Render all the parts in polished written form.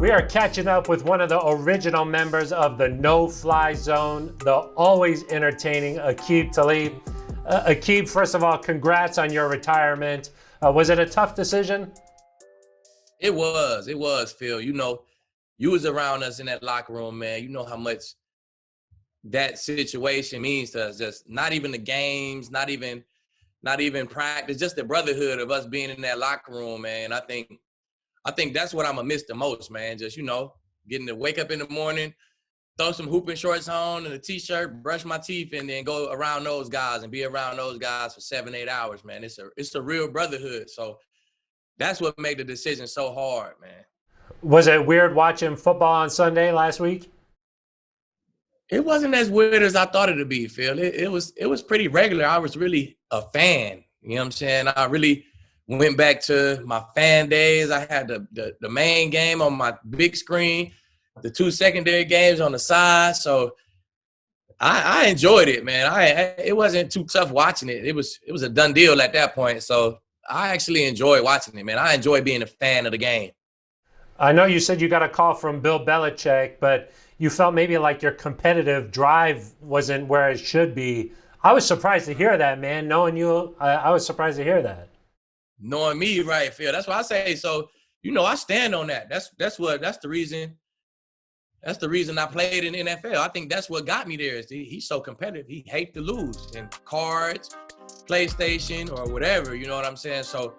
We are catching up with one of the original members of the No-Fly Zone, the always entertaining Aqib Talib. Aqib, first of all, congrats on your retirement. Was it a tough decision? It was, Phil. You know, you was around us in that locker room, man. You know how much that situation means to us. Just not even the games, not even practice, just the brotherhood of us being in that locker room, man. I think that's what I'm gonna miss the most, man. Just, you know, getting to wake up in the morning, throw some hooping shorts on and a t-shirt, brush my teeth, and then go around those guys and be around those guys for 7-8 hours, man. It's a real brotherhood. So that's what made the decision so hard, man. Was it weird watching football on Sunday last week? It wasn't as weird as I thought it'd be, Phil. It was pretty regular. I was really a fan. You know what I'm saying? I really went back to my fan days. I had the main game on my big screen, the two secondary games on the side. So I enjoyed it, man. It wasn't too tough watching it. It was a done deal at that point. So I actually enjoyed watching it, man. I enjoy being a fan of the game. I know you said you got a call from Bill Belichick, but you felt maybe like your competitive drive wasn't where it should be. I was surprised to hear that, man. Knowing you, I was surprised to hear that. Knowing me, right, Phil? That's what I say. So, you know, I stand on that. That's the reason. That's the reason I played in the NFL. I think that's what got me there. Is he's so competitive. He hates to lose in cards, PlayStation, or whatever. You know what I'm saying? So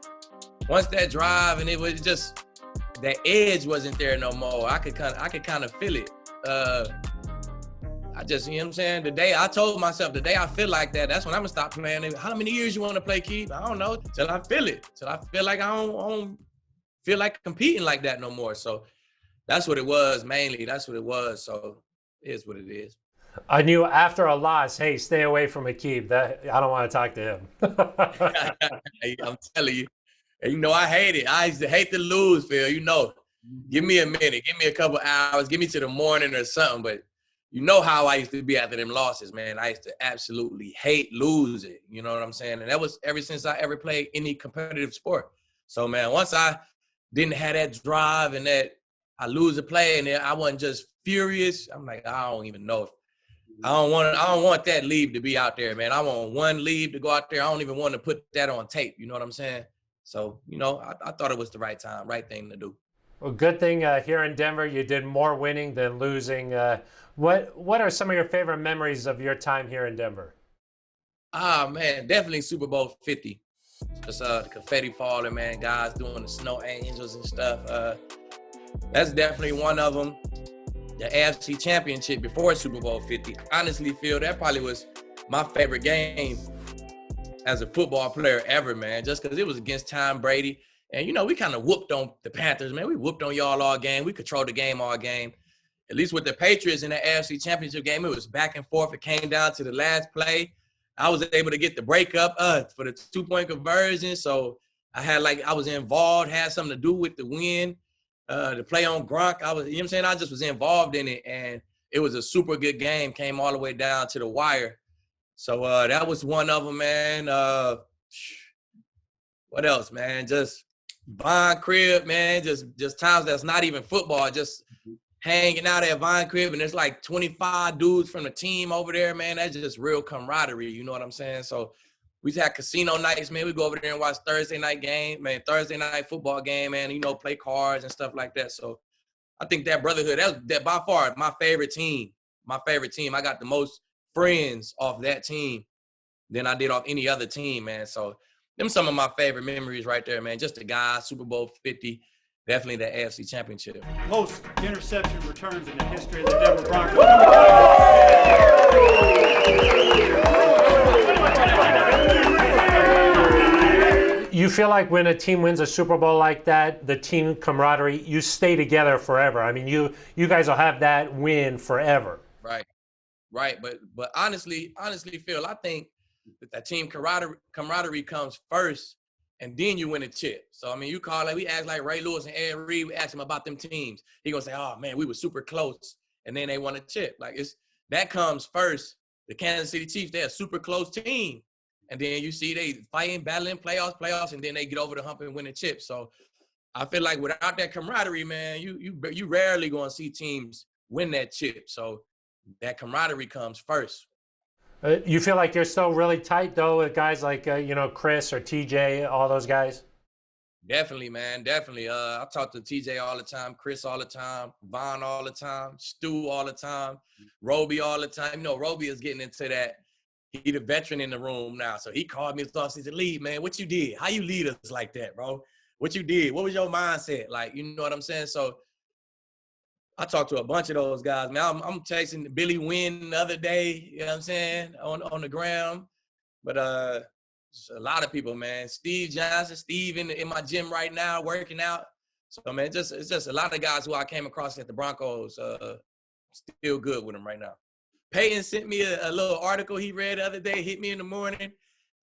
once that drive and it was just that edge wasn't there no more. I could kind of feel it. I just, you know what I'm saying? The day I told myself, the day I feel like that, that's when I'm gonna stop playing. How many years you want to play, Keith? I don't know. Till I feel it. Till I feel like I don't feel like competing like that no more. So that's what it was mainly. That's what it was. So it is what it is. I knew after a loss, hey, stay away from Aqib. That I don't want to talk to him. I'm telling you. And, you know, I hate it. I used to hate to lose, Phil. You know, give me a minute. Give me a couple hours. Give me to the morning or something. But you know how I used to be after them losses, man. I used to absolutely hate losing. You know what I'm saying? And that was ever since I ever played any competitive sport. So, man, once I didn't have that drive and that I lose a play and then I wasn't just furious, I'm like, I don't even know. I don't want that leave to be out there, man. I want one leave to go out there. I don't even want to put that on tape. You know what I'm saying? So, you know, I thought it was the right time, right thing to do. Well, good thing here in Denver, you did more winning than losing. What are some of your favorite memories of your time here in Denver? Man, definitely Super Bowl 50. Just the confetti falling, man, guys doing the snow angels and stuff. That's definitely one of them. The AFC Championship before Super Bowl 50. Honestly, Phil, that probably was my favorite game as a football player ever, man, just because it was against Tom Brady. And, you know, we kind of whooped on the Panthers, man. We whooped on y'all all game. We controlled the game all game. At least with the Patriots in the AFC Championship game, it was back and forth. It came down to the last play. I was able to get the breakup for the 2-point conversion. So I was involved, had something to do with the win, the play on Gronk. You know what I'm saying? I just was involved in it. And it was a super good game, came all the way down to the wire. So that was one of them, man. What else, man? Just Vine Crib, man. Just times that's not even football. Just hanging out at Vine Crib, and there's like 25 dudes from the team over there, man. That's just real camaraderie. You know what I'm saying? So we had casino nights, man. We go over there and watch Thursday night football game, man. You know, play cards and stuff like that. So I think that brotherhood, that by far my favorite team. My favorite team. I got the most friends off that team than I did off any other team, man. So them some of my favorite memories right there, man. Just the guys, Super Bowl 50, definitely the AFC Championship. Most interception returns in the history of the Denver Broncos. You feel like when a team wins a Super Bowl like that, the team camaraderie, you stay together forever. I mean, you guys will have that win forever. Right. But honestly, Phil, I think that team camaraderie comes first, and then you win a chip. So, I mean, we ask like Ray Lewis and Ed Reed, we ask him about them teams. He gonna say, oh, man, we were super close, and then they won a chip. Like, that comes first. The Kansas City Chiefs, they're a super close team. And then you see they fighting, battling, playoffs, and then they get over the hump and win a chip. So I feel like without that camaraderie, man, you rarely gonna see teams win that chip. So that camaraderie comes first. You feel like you're still really tight though with guys like Chris or TJ, all those guys? Definitely, man. Definitely. I talk to TJ all the time, Chris all the time, Vaughn all the time, Stu all the time, Roby all the time. You know, Roby is getting into that. He the veteran in the room now. So he called me and he said, "Lead, man, what you did? How you lead us like that, bro? What you did? What was your mindset? Like, you know what I'm saying?" So I talked to a bunch of those guys, man. I'm texting Billy Wynn the other day, you know what I'm saying, on the ground. But just a lot of people, man. Steve Johnson, Steve in my gym right now working out. So, man, it's just a lot of guys who I came across at the Broncos. Still good with them right now. Peyton sent me a little article he read the other day, hit me in the morning,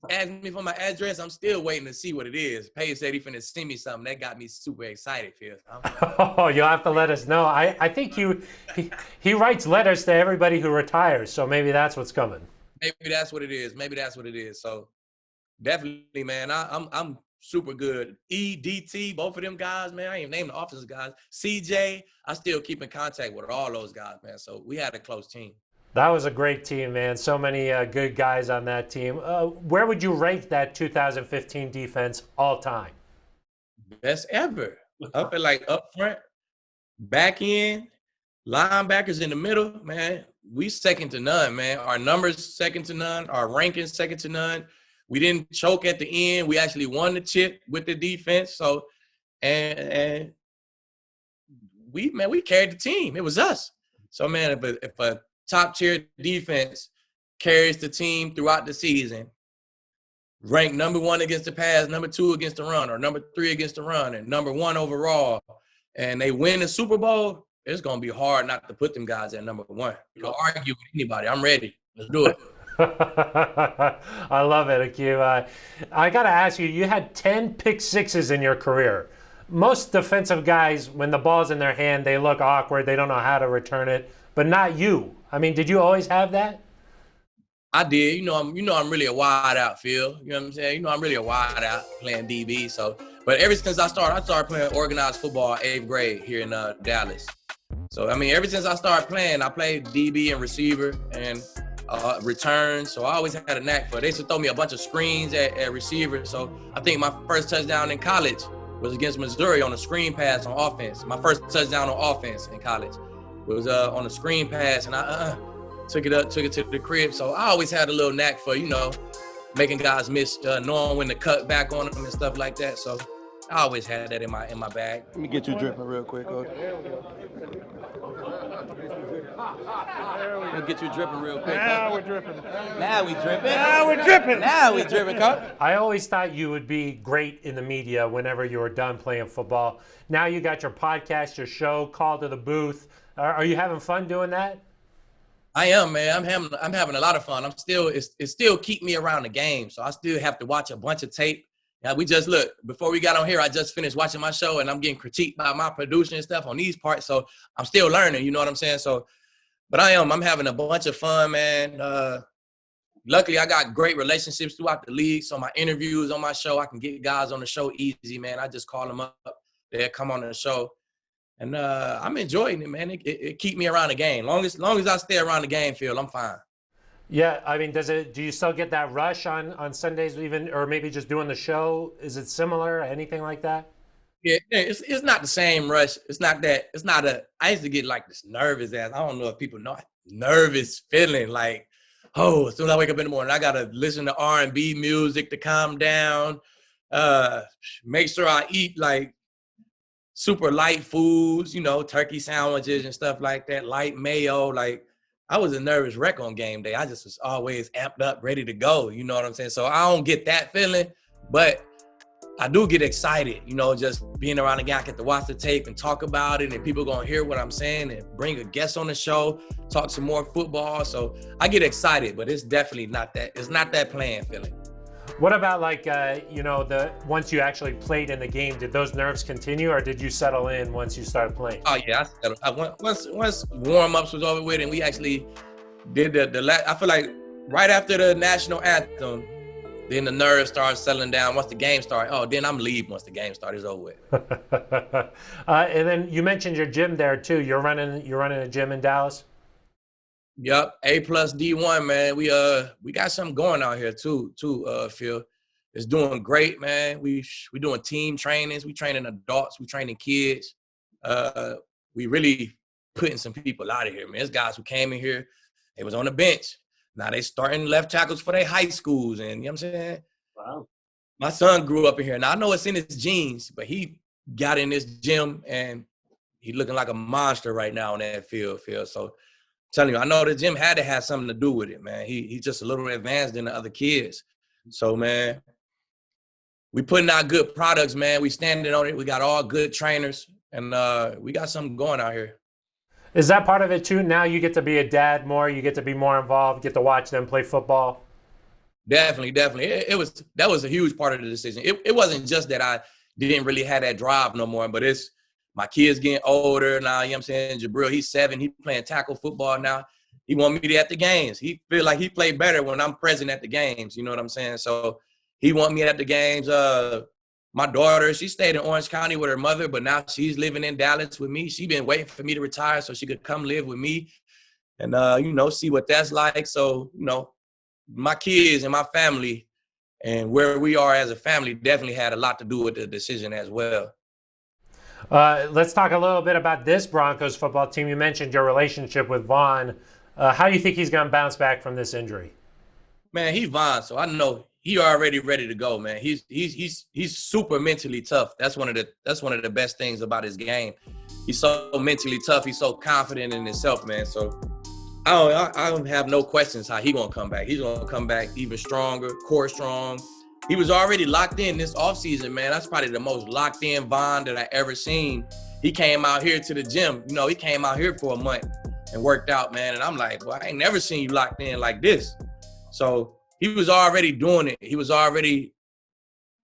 asked me for my address. I'm still waiting to see what it is. Peyton said he finna send me something. That got me super excited, Phil. Oh, you'll have to let us know. I think he writes letters to everybody who retires, so maybe that's what's coming. Maybe that's what it is. So definitely, man, I'm super good. DT, both of them guys, man. I ain't even named the officers guys. CJ, I still keep in contact with all those guys, man. So we had a close team. That was a great team, man. So many good guys on that team. Where would you rank that 2015 defense all time? Best ever. I feel like up front, back end, linebackers in the middle, man. We second to none, man. Our numbers second to none. Our rankings second to none. We didn't choke at the end. We actually won the chip with the defense. So, and we carried the team. It was us. So, man, if a top-tier defense carries the team throughout the season, ranked number 1 against the pass, number 2 against the run, or number 3 against the run, and number 1 overall, and they win the Super Bowl, it's going to be hard not to put them guys at number 1. You know, argue with anybody. I'm ready. Let's do it. I love it, Aqib. I got to ask you, you had 10 pick sixes in your career. Most defensive guys, when the ball's in their hand, they look awkward. They don't know how to return it, but not you. I mean, did you always have that? I did. You know, I'm really a wide out, Phil. You know what I'm saying? You know, I'm really a wide out playing DB. So, but ever since I started playing organized football 8th grade here in Dallas. So, I mean, ever since I started playing, I played DB and receiver and return. So I always had a knack for it. They used to throw me a bunch of screens at receiver. So I think my first touchdown in college was against Missouri on a screen pass on offense. My first touchdown on offense in college was on a screen pass, and I took it to the crib. So I always had a little knack for, you know, making guys miss, knowing when to cut back on them and stuff like that. So I always had that in my bag. Let me get you dripping real quick, Coach. We'll get you dripping real quick. Now we're dripping. Now we dripping. Now we're dripping. Now we dripping, Coach. I always thought you would be great in the media whenever you were done playing football. Now you got your podcast, your show, Call to the Booth. Are you having fun doing that? I am, man. I'm having a lot of fun. It still keep me around the game. So I still have to watch a bunch of tape. Now before we got on here, I just finished watching my show and I'm getting critiqued by my producer and stuff on these parts. So I'm still learning, you know what I'm saying? So, but I'm having a bunch of fun, man. Luckily I got great relationships throughout the league. So my interviews on my show, I can get guys on the show easy, man. I just call them up. They'll come on the show. And I'm enjoying it, man. It keep me around the game. Long as I stay around the game field, I'm fine. Yeah, I mean, do you still get that rush on Sundays even, or maybe just doing the show? Is it similar, anything like that? Yeah, it's not the same rush. I used to get like this nervous ass. I don't know if people know, nervous feeling like, oh, as soon as I wake up in the morning, I got to listen to R&B music to calm down. Make sure I eat like super light foods, you know, turkey sandwiches and stuff like that, light mayo. Like, I was a nervous wreck on game day. I just was always amped up, ready to go. You know what I'm saying? So I don't get that feeling, but I do get excited, you know, just being around the guy. I get to watch the tape and talk about it, and people going to hear what I'm saying and bring a guest on the show, talk some more football. So I get excited, but it's definitely not that. It's not that playing feeling. What about like, once you actually played in the game, did those nerves continue or did you settle in once you started playing? Oh yeah, I once warm-ups was over with and we actually did I feel like right after the national anthem, Then the nerves start settling down. Once the game starts, then I'm leaving once the game starts. It's over with. And then you mentioned your gym there too. You're running a gym in Dallas? Yep, A+ D1, man. We got something going out here too, Phil. It's doing great, man. We doing team trainings. We training adults. We training kids. We really putting some people out of here, man. There's guys who came in here, they was on the bench. Now they starting left tackles for their high schools, and you know what I'm saying? Wow. My son grew up in here. Now I know it's in his genes, but he got in this gym and he looking like a monster right now on that field, Phil. So telling you, I know the gym had to have something to do with it, man. He's just a little advanced than the other kids. So, man, we putting out good products, man. We standing on it. We got all good trainers, and we got something going out here. Is that part of it too? Now you get to be a dad more. You get to be more involved. Get to watch them play football. Definitely. That was a huge part of the decision. It wasn't just that I didn't really have that drive no more, but it's my kids getting older now. You know what I'm saying? Jabril, he's 7. He playing tackle football now. He want me to be at the games. He feel like he play better when I'm present at the games. You know what I'm saying? So he want me at the games. My daughter, she stayed in Orange County with her mother, but now she's living in Dallas with me. She been waiting for me to retire so she could come live with me and, see what that's like. So, my kids and my family and where we are as a family definitely had a lot to do with the decision as well. Let's talk a little bit about this Broncos football team. You mentioned your relationship with Vaughn. How do you think he's going to bounce back from this injury? Man, he's Vaughn, so I know he already ready to go, man. He's super mentally tough. That's one of the best things about his game. He's so mentally tough. He's so confident in himself, man. So I don't have no questions how he gonna come back. He's gonna come back even stronger, core strong. He was already locked in this offseason, man. That's probably the most locked in Vaughn that I ever seen. He came out here to the gym. He came out here for a month and worked out, man. And I'm like, well, I ain't never seen you locked in like this. So he was already doing it. He was already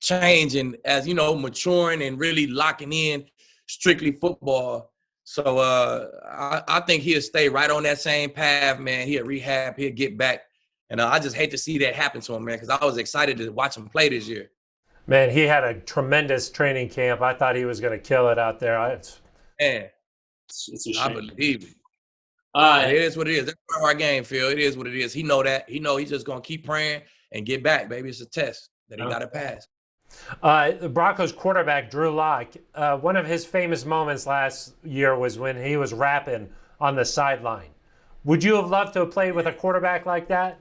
changing as, maturing and really locking in strictly football. So I think he'll stay right on that same path, man. He'll rehab, he'll get back. And I just hate to see that happen to him, man, because I was excited to watch him play this year. Man, he had a tremendous training camp. I thought he was going to kill it out there. It's a shame. I believe it. It is what it is. That's part of our game, Phil. It is what it is. He know that. He know he's just going to keep praying and get back, baby. It's a test that he got to pass. The Broncos quarterback, Drew Lock, one of his famous moments last year was when he was rapping on the sideline. Would you have loved to have played with a quarterback like that?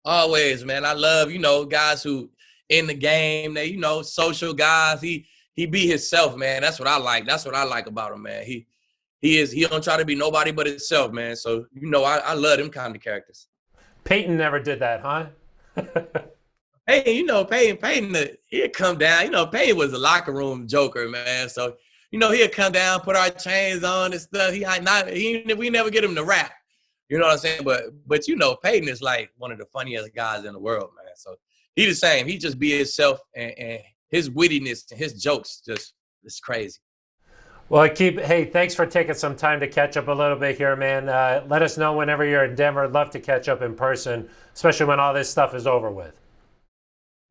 Always, man. I love, guys who in the game, they, social guys. He be himself, man. That's what I like. That's what I like about him, man. He don't try to be nobody but himself, man. So, I love them kind of characters. Peyton never did that, huh? Hey, Peyton, he'd come down. Peyton was a locker room joker, man. So, he'd come down, put our chains on and stuff. We never get him to rap. You know what I'm saying? But Peyton is like one of the funniest guys in the world, man. So he the same. He just be himself, and his wittiness and his jokes it's crazy. Well, Aqib, hey, thanks for taking some time to catch up a little bit here, man. Let us know whenever you're in Denver. I'd love to catch up in person, especially when all this stuff is over with.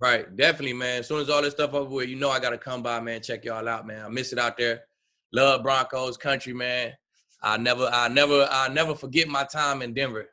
Right, definitely, man. As soon as all this stuff over with, I got to come by, man, check y'all out, man. I miss it out there. Love Broncos country, man. I'll never forget my time in Denver.